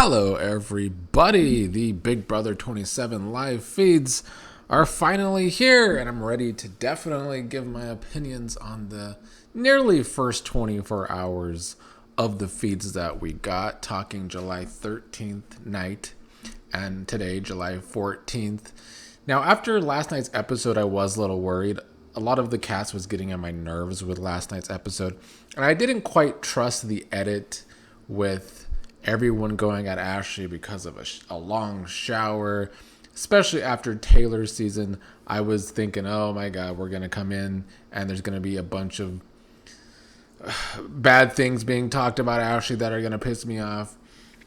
Hello, everybody. The Big Brother 27 live feeds are finally here, and I'm ready to definitely give my opinions on the nearly first 24 hours of the feeds that we got, talking July 13th night and today, July 14th. Now, after last night's episode, I was a little worried. A lot of the cast was getting on my nerves with last night's episode, and I didn't quite trust the edit with everyone going at Ashley because of a long shower, especially after Taylor's season. I was thinking, oh my God, we're going to come in and there's going to be a bunch of bad things being talked about Ashley that are going to piss me off.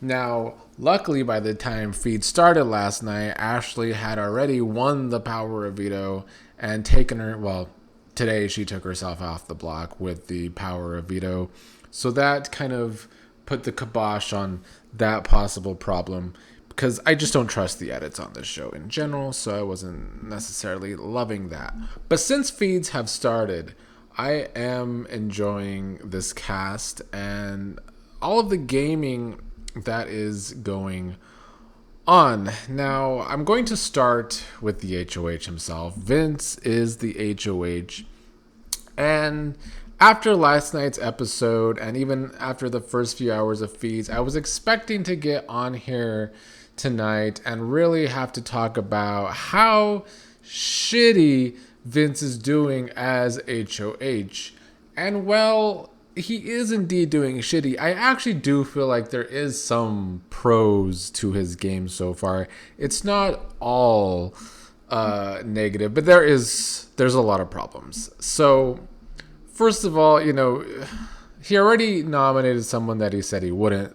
Now, luckily, by the time feed started last night, Ashley had already won the power of veto and taken her, well, today she took herself off the block with the power of veto. So that kind of put the kibosh on that possible problem, because I just don't trust the edits on this show in general, so I wasn't necessarily loving that. But since feeds have started, I am enjoying this cast and all of the gaming that is going on. Now, I'm going to start with the HOH himself. Vince is the HOH, and after last night's episode, and even after the first few hours of feeds, I was expecting to get on here tonight and really have to talk about how shitty Vince is doing as HOH. And well, he is indeed doing shitty. I actually do feel like there is some pros to his game so far. It's not all negative, but there's a lot of problems. So first of all, he already nominated someone that he said he wouldn't.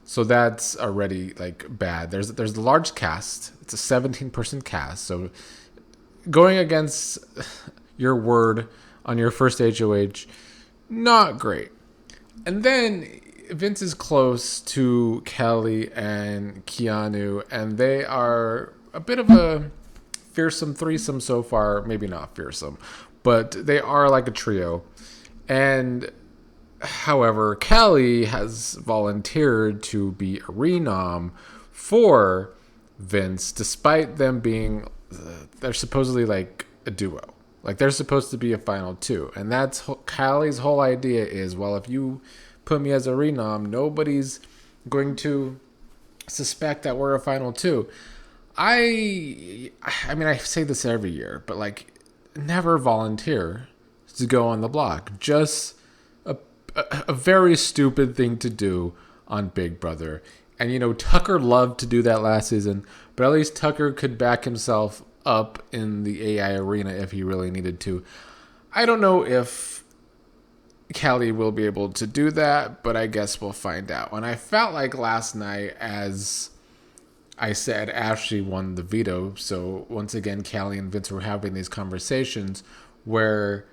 So that's already bad. There's a large cast. It's a 17-person cast. So going against your word on your first HOH, not great. And then Vince is close to Kelley and Keanu, and they are a bit of a fearsome threesome so far. Maybe not fearsome, but they are like a trio. And however, Kelley has volunteered to be a renom for Vince, despite them being, they're supposedly like a duo. Like they're supposed to be a final two. And that's Kelley's whole idea is, well, if you put me as a renom, nobody's going to suspect that we're a final two. I mean, I say this every year, but never volunteer to go on the block. Just a very stupid thing to do on Big Brother. And, Tucker loved to do that last season, but at least Tucker could back himself up in the AI arena if he really needed to. I don't know if Kelley will be able to do that, but I guess we'll find out. And I felt like last night, as I said, Ashley won the veto. So once again, Kelley and Vince were having these conversations where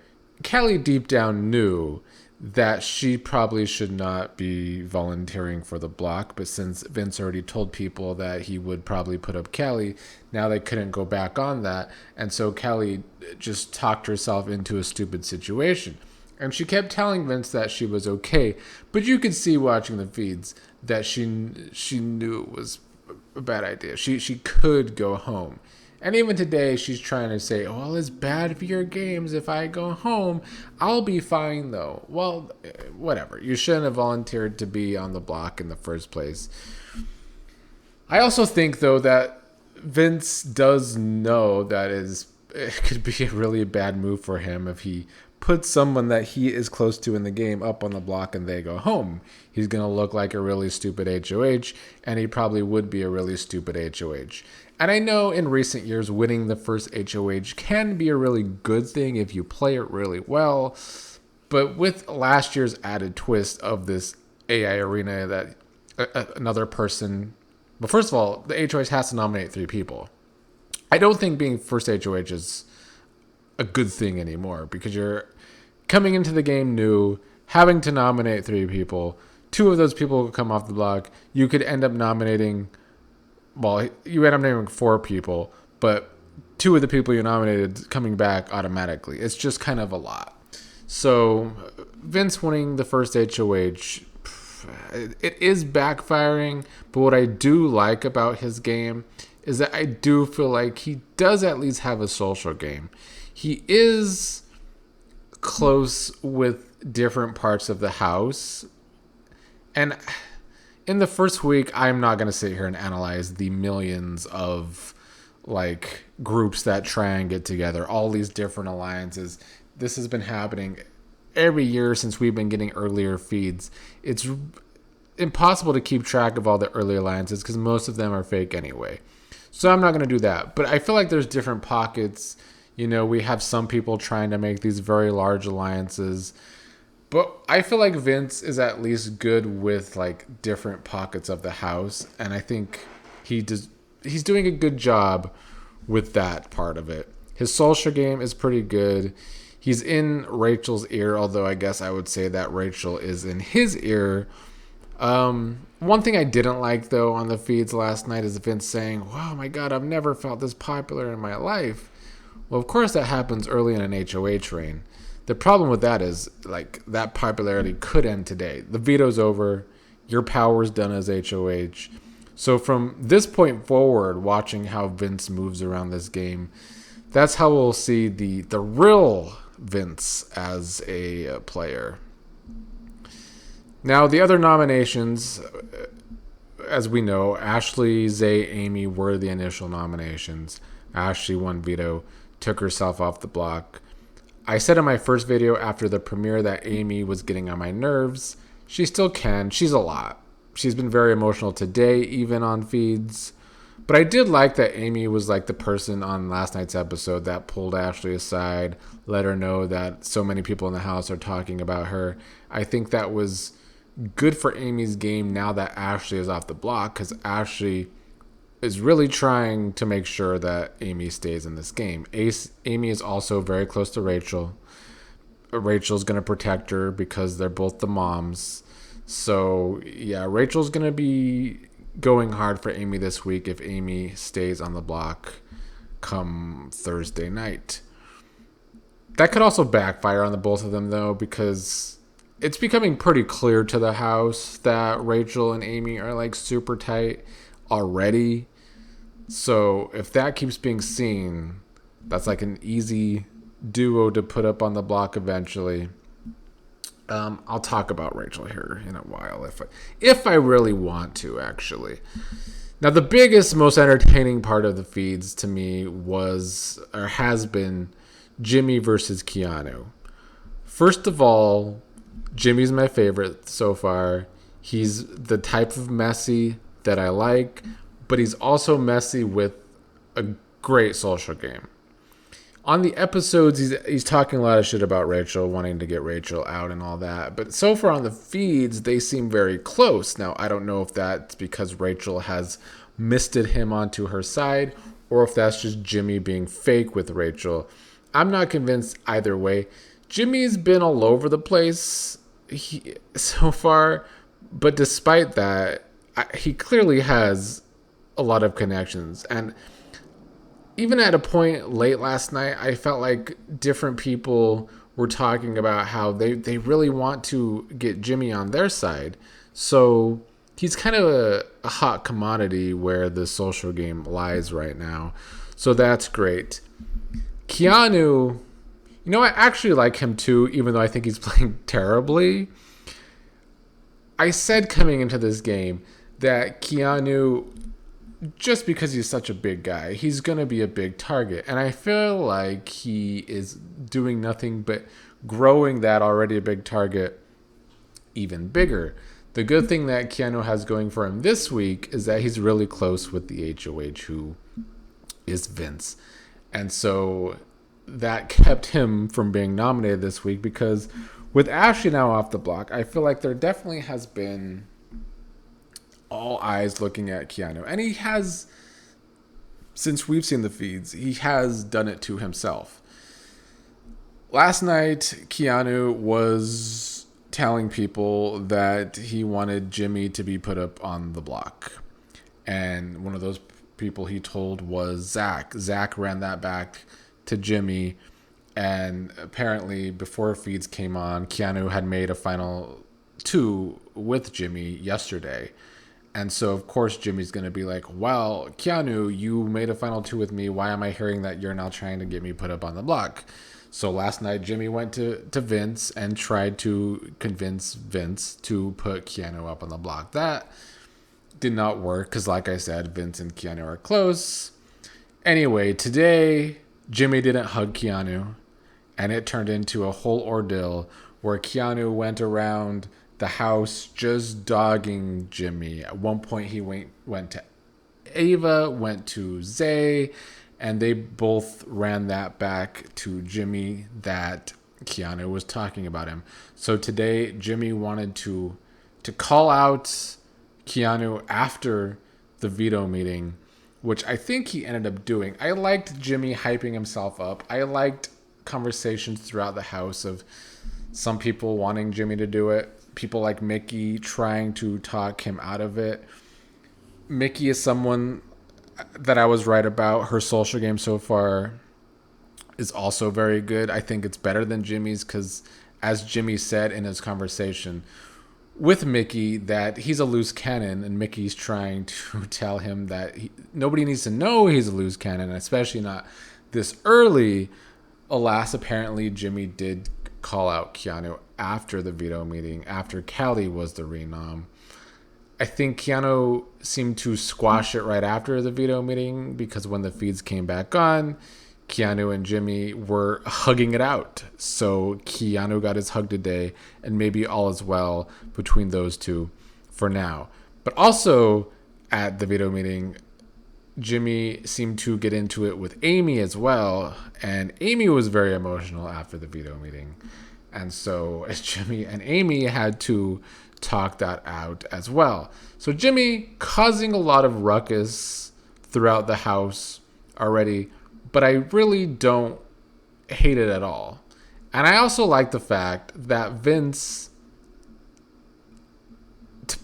Kelley deep down knew that she probably should not be volunteering for the block, but since Vince already told people that he would probably put up Kelley, now they couldn't go back on that, and so Kelley just talked herself into a stupid situation. And she kept telling Vince that she was okay, but you could see watching the feeds that she knew it was a bad idea. She could go home. And even today, she's trying to say, well, it's bad for your games. If I go home, I'll be fine, though. Well, whatever. You shouldn't have volunteered to be on the block in the first place. I also think, though, that Vince does know that it could be a really bad move for him if he puts someone that he is close to in the game up on the block and they go home. He's going to look like a really stupid HOH, and he probably would be a really stupid HOH. And I know in recent years, winning the first HOH can be a really good thing if you play it really well. But with last year's added twist of this AI arena that another person... Well, first of all, the HOH has to nominate 3 people. I don't think being first HOH is a good thing anymore, because you're coming into the game new, having to nominate 3 people. 2 of those people will come off the block. You could end up nominating... Well, you end up naming 4 people, but 2 of the people you nominated coming back automatically. It's just kind of a lot. So Vince winning the first HOH, it is backfiring. But what I do like about his game is that I do feel like he does at least have a social game. He is close with different parts of the house. And in the first week, I'm not going to sit here and analyze the millions of like groups that try and get together, all these different alliances. This has been happening every year since we've been getting earlier feeds. It's impossible to keep track of all the early alliances because most of them are fake anyway. So I'm not going to do that. But I feel like there's different pockets. You know, we have some people trying to make these very large alliances. But I feel like Vince is at least good with like different pockets of the house. And I think he's doing a good job with that part of it. His social game is pretty good. He's in Rachel's ear, although I guess I would say that Rachel is in his ear. One thing I didn't like, though, on the feeds last night is Vince saying, "Wow, my God, I've never felt this popular in my life." Well, of course, that happens early in an HOH reign. The problem with that is, like, that popularity could end today. The veto's over. Your power's done as HOH. So from this point forward, watching how Vince moves around this game, that's how we'll see the real Vince as a player. Now, the other nominations, as we know, Ashley, Zay, Amy were the initial nominations. Ashley won veto, took herself off the block. I said in my first video after the premiere that Amy was getting on my nerves. She still can. She's a lot. She's been very emotional today, even on feeds. But I did like that Amy was like the person on last night's episode that pulled Ashley aside, let her know that so many people in the house are talking about her. I think that was good for Amy's game now that Ashley is off the block, because Ashley is really trying to make sure that Amy stays in this game. Amy is also very close to Rachel. Rachel's going to protect her because they're both the moms. So, yeah, Rachel's going to be going hard for Amy this week if Amy stays on the block come Thursday night. That could also backfire on the both of them, though, because it's becoming pretty clear to the house that Rachel and Amy are like super tight already. So if that keeps being seen, that's like an easy duo to put up on the block eventually. I'll talk about Rachel here in a while if I really want to, actually. Now, the biggest, most entertaining part of the feeds to me was, or has been, Jimmy versus Keanu. First of all, Jimmy's my favorite so far. He's the type of messy that I like, but he's also messy with a great social game. On the episodes, he's talking a lot of shit about Rachel, wanting to get Rachel out and all that. But so far on the feeds, they seem very close. Now, I don't know if that's because Rachel has misted him onto her side, or if that's just Jimmy being fake with Rachel. I'm not convinced either way. Jimmy's been all over the place so far, but despite that, he clearly has a lot of connections. And even at a point late last night, I felt like different people were talking about how they really want to get Jimmy on their side. So he's kind of a hot commodity where the social game lies right now. So that's great. Keanu, you know, I actually like him too, even though I think he's playing terribly. I said coming into this game that Keanu, just because he's such a big guy, he's going to be a big target. And I feel like he is doing nothing but growing that already a big target even bigger. The good thing that Keanu has going for him this week is that he's really close with the HOH, who is Vince. And so that kept him from being nominated this week, because with Ashley now off the block, I feel like there definitely has been all eyes looking at Keanu. And he has, since we've seen the feeds, he has done it to himself. Last night, Keanu was telling people that he wanted Jimmy to be put up on the block. And one of those people he told was Zach. Zach ran that back to Jimmy. And apparently, before feeds came on, Keanu had made a final 2 with Jimmy yesterday. And so, of course, Jimmy's going to be like, well, Keanu, you made a final 2 with me. Why am I hearing that you're now trying to get me put up on the block? So last night, Jimmy went to Vince and tried to convince Vince to put Keanu up on the block. That did not work because, like I said, Vince and Keanu are close. Anyway, today, Jimmy didn't hug Keanu, and it turned into a whole ordeal where Keanu went around the house just dogging Jimmy. At one point, he went to Ava, went to Zay, and they both ran that back to Jimmy that Keanu was talking about him. So today, Jimmy wanted to call out Keanu after the veto meeting, which I think he ended up doing. I liked Jimmy hyping himself up. I liked conversations throughout the house of some people wanting Jimmy to do it. People like Mickey trying to talk him out of it. Mickey is someone that I was right about. Her social game so far is also very good. I think it's better than Jimmy's because, as Jimmy said in his conversation with Mickey, that he's a loose cannon, and Mickey's trying to tell him that nobody needs to know he's a loose cannon, especially not this early. Alas, apparently Jimmy did call out Keanu after the veto meeting, after Kelley was the renom. I think Keanu seemed to squash it right after the veto meeting because when the feeds came back on, Keanu and Jimmy were hugging it out. So Keanu got his hug today, and maybe all is well between those two for now. But also at the veto meeting, Jimmy seemed to get into it with Amy as well, and Amy was very emotional after the veto meeting. And so Jimmy and Amy had to talk that out as well. So Jimmy causing a lot of ruckus throughout the house already, but I really don't hate it at all. And I also like the fact that Vince,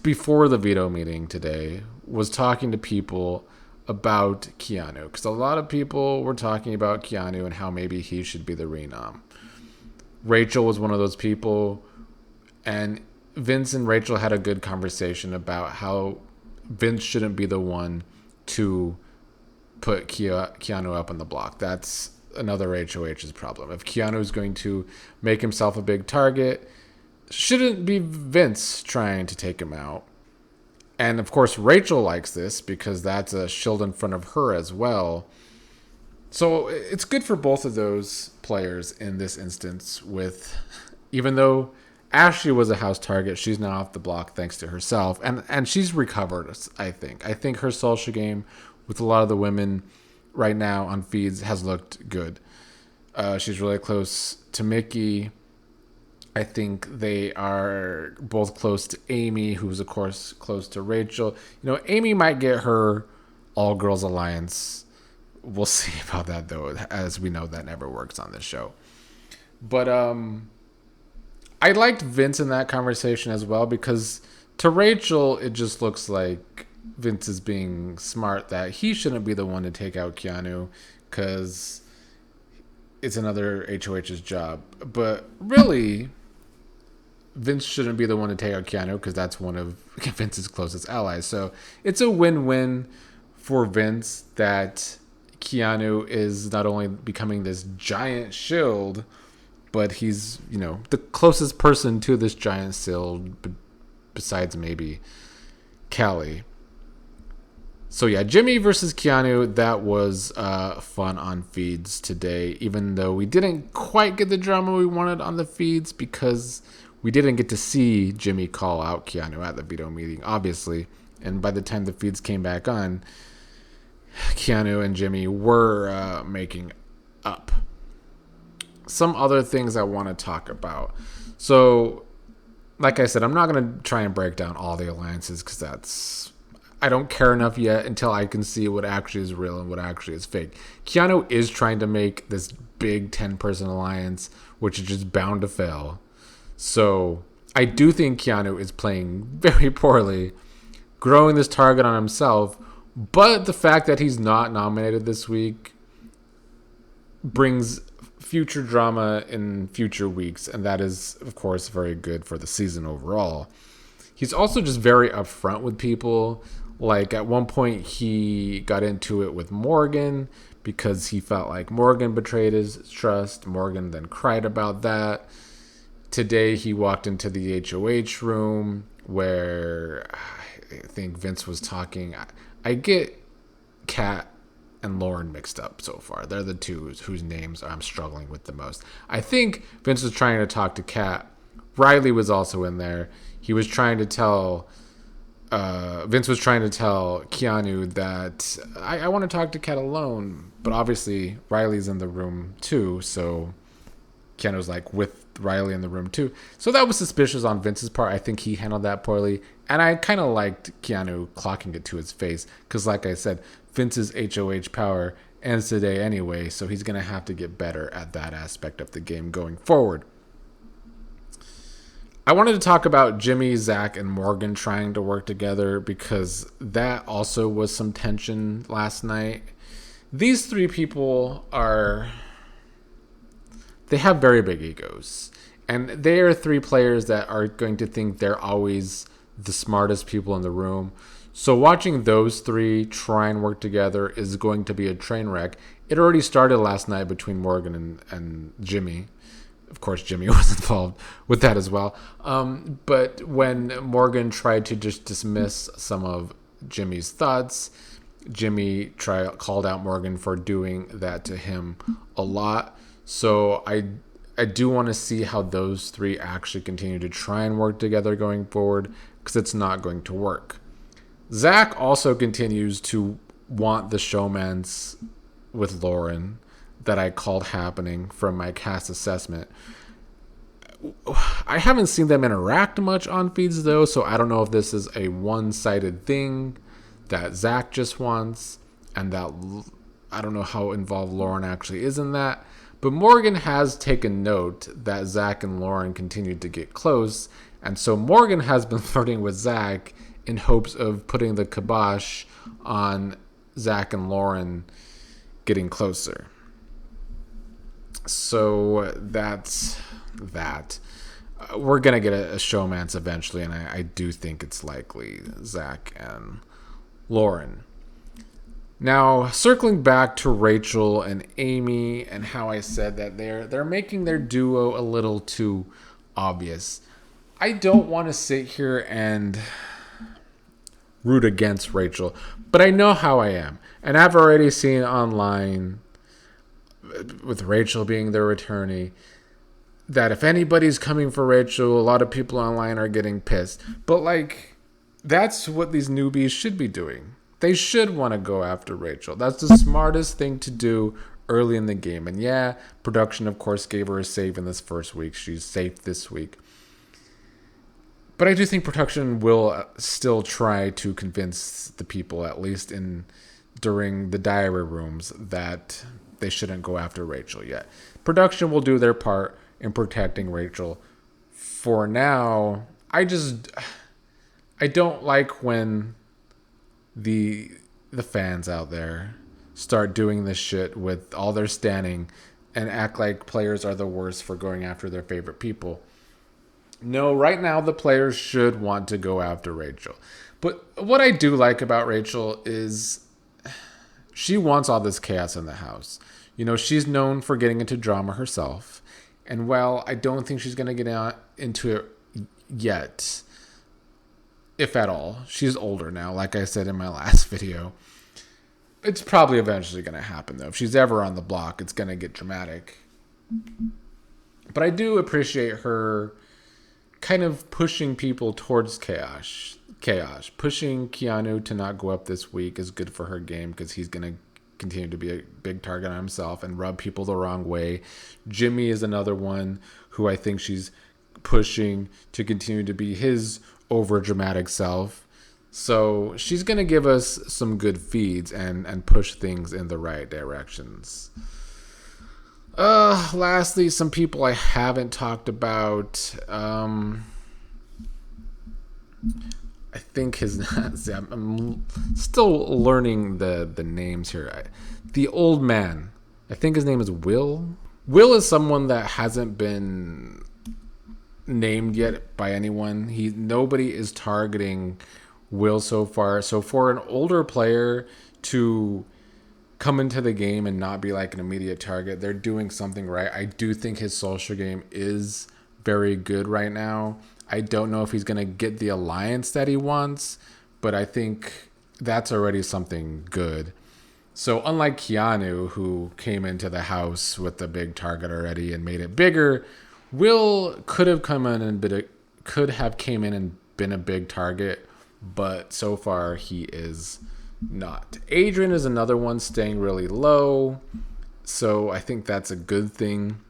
before the veto meeting today, was talking to people about Keanu, because a lot of people were talking about Keanu and how maybe he should be the renom. Rachel was one of those people, and Vince and Rachel had a good conversation about how Vince shouldn't be the one to put Keanu up on the block. That's another HOH's problem. If Keanu is going to make himself a big target, shouldn't be Vince trying to take him out. And of course, Rachel likes this because that's a shield in front of her as well. So it's good for both of those players in this instance. Even though Ashley was a house target, she's now off the block thanks to herself. And she's recovered, I think. I think her social game with a lot of the women right now on feeds has looked good. She's really close to Mickey. I think they are both close to Amy, who's, of course, close to Rachel. Amy might get her all-girls alliance. We'll see about that, though, as we know that never works on this show. But I liked Vince in that conversation as well, because to Rachel, it just looks like Vince is being smart, that he shouldn't be the one to take out Keanu because it's another HOH's job. But really, Vince shouldn't be the one to take out Keanu because that's one of Vince's closest allies. So it's a win-win for Vince that Keanu is not only becoming this giant shield, but he's, the closest person to this giant shield besides maybe Kelley. So yeah, Jimmy versus Keanu, that was fun on feeds today, even though we didn't quite get the drama we wanted on the feeds because we didn't get to see Jimmy call out Keanu at the veto meeting, obviously. And by the time the feeds came back on, Keanu and Jimmy were making up. Some other things I want to talk about. So, like I said, I'm not going to try and break down all the alliances because I don't care enough yet until I can see what actually is real and what actually is fake. Keanu is trying to make this big 10-person alliance, which is just bound to fail. So I do think Keanu is playing very poorly, growing this target on himself. But the fact that he's not nominated this week brings future drama in future weeks, and that is, of course, very good for the season overall. He's also just very upfront with people. Like, at one point, he got into it with Morgan because he felt like Morgan betrayed his trust. Morgan then cried about that. Today, he walked into the HOH room where I think Vince was talking. I get Kat and Lauren mixed up so far. They're the two whose names I'm struggling with the most. I think Vince was trying to talk to Kat. Riley was also in there. He was trying to tell... Vince was trying to tell Keanu that I want to talk to Kat alone, but obviously Riley's in the room too, so Keanu's like with Riley in the room too. So that was suspicious on Vince's part. I think he handled that poorly, and I kind of liked Keanu clocking it to his face because, like I said, Vince's HOH power ends today anyway, so he's going to have to get better at that aspect of the game going forward. I wanted to talk about Jimmy, Zach, and Morgan trying to work together because that also was some tension last night. These three people they have very big egos. And they are three players that are going to think they're always the smartest people in the room. So watching those three try and work together is going to be a train wreck. It already started last night between Morgan and Jimmy. Of course, Jimmy was involved with that as well. But when Morgan tried to just dismiss some of Jimmy's thoughts, Jimmy called out Morgan for doing that to him a lot. So I do want to see how those three actually continue to try and work together going forward, because it's not going to work. Zach also continues to want the showmance with Lauren that I called happening from my cast assessment. I haven't seen them interact much on feeds though, so I don't know if this is a one-sided thing that Zach just wants, and that I don't know how involved Lauren actually is in that. But Morgan has taken note that Zach and Lauren continued to get close, and so Morgan has been flirting with Zach in hopes of putting the kibosh on Zach and Lauren getting closer. So that's that. We're going to get a showmance eventually, and I do think it's likely Zach and Lauren. Now, circling back to Rachel and Amy and how I said that they're making their duo a little too obvious. I don't want to sit here and root against Rachel, but I know how I am. And I've already seen online, with Rachel being their attorney, that if anybody's coming for Rachel, a lot of people online are getting pissed. But like, that's what these newbies should be doing. They should want to go after Rachel. That's the smartest thing to do early in the game. And yeah, production, of course, gave her a save in this first week. She's safe this week. But I do think production will still try to convince the people, at least during the diary rooms, that they shouldn't go after Rachel yet. Production will do their part in protecting Rachel. For now, I don't like when the fans out there start doing this shit with all their standing and act like players are the worst for going after their favorite people. No, right now the players should want to go after Rachel. But what I do like about Rachel is she wants all this chaos in the house. You know, she's known for getting into drama herself. And while I don't think she's going to get into it yet, if at all, she's older now, like I said in my last video. It's probably eventually going to happen, though. If she's ever on the block, it's going to get dramatic. But I do appreciate her kind of pushing people towards chaos. Pushing Keanu to not go up this week is good for her game, because he's going to continue to be a big target on himself and rub people the wrong way. Jimmy is another one who I think she's pushing to continue to be his over-dramatic self. So she's going to give us some good feeds and push things in the right directions. Lastly, some people I haven't talked about. I think I'm still learning the names here. The old man, I think his name is Will. Will is someone that hasn't been named yet by anyone. Nobody is targeting Will so far. So for an older player to come into the game and not be like an immediate target, they're doing something right. I do think his social game is very good right now. I don't know if he's going to get the alliance that he wants, but I think that's already something good. So unlike Keanu, who came into the house with the big target already and made it bigger, Will could have come in and came in and been a big target, but so far he is not. Adrian is another one staying really low, so I think that's a good thing.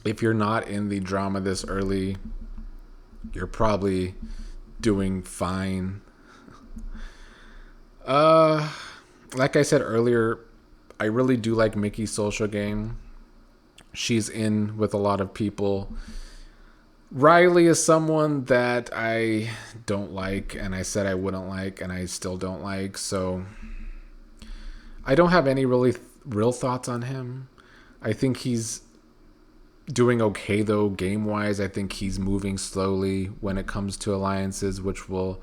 If you're not in the drama this early, you're probably doing fine. Like I said earlier, I really do like Mickey's social game. She's in with a lot of people. Riley is someone that I don't like, and I said I wouldn't like, and I still don't like. So I don't have any real thoughts on him. I think he's doing okay, though, game-wise. I think he's moving slowly when it comes to alliances, which will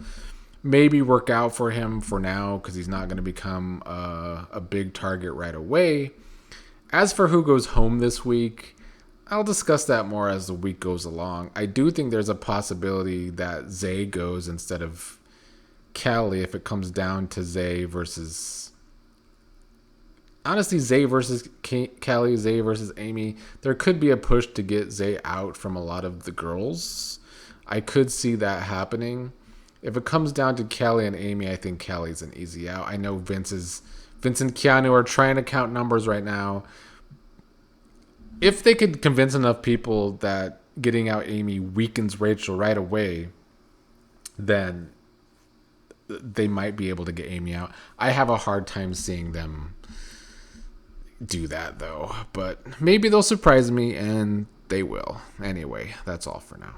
maybe work out for him for now because he's not going to become a big target right away. As for who goes home this week, I'll discuss that more as the week goes along. I do think there's a possibility that Zay goes instead of Kelley if it comes down to Zay versus... Honestly, Zay versus Kelley, Zay versus Amy. There could be a push to get Zay out from a lot of the girls. I could see that happening. If it comes down to Kelley and Amy, I think Kelley's an easy out. I know Vince and Keanu are trying to count numbers right now. If they could convince enough people that getting out Amy weakens Rachel right away, then they might be able to get Amy out. I have a hard time seeing them do that, though. But maybe they'll surprise me, and they will. Anyway, that's all for now.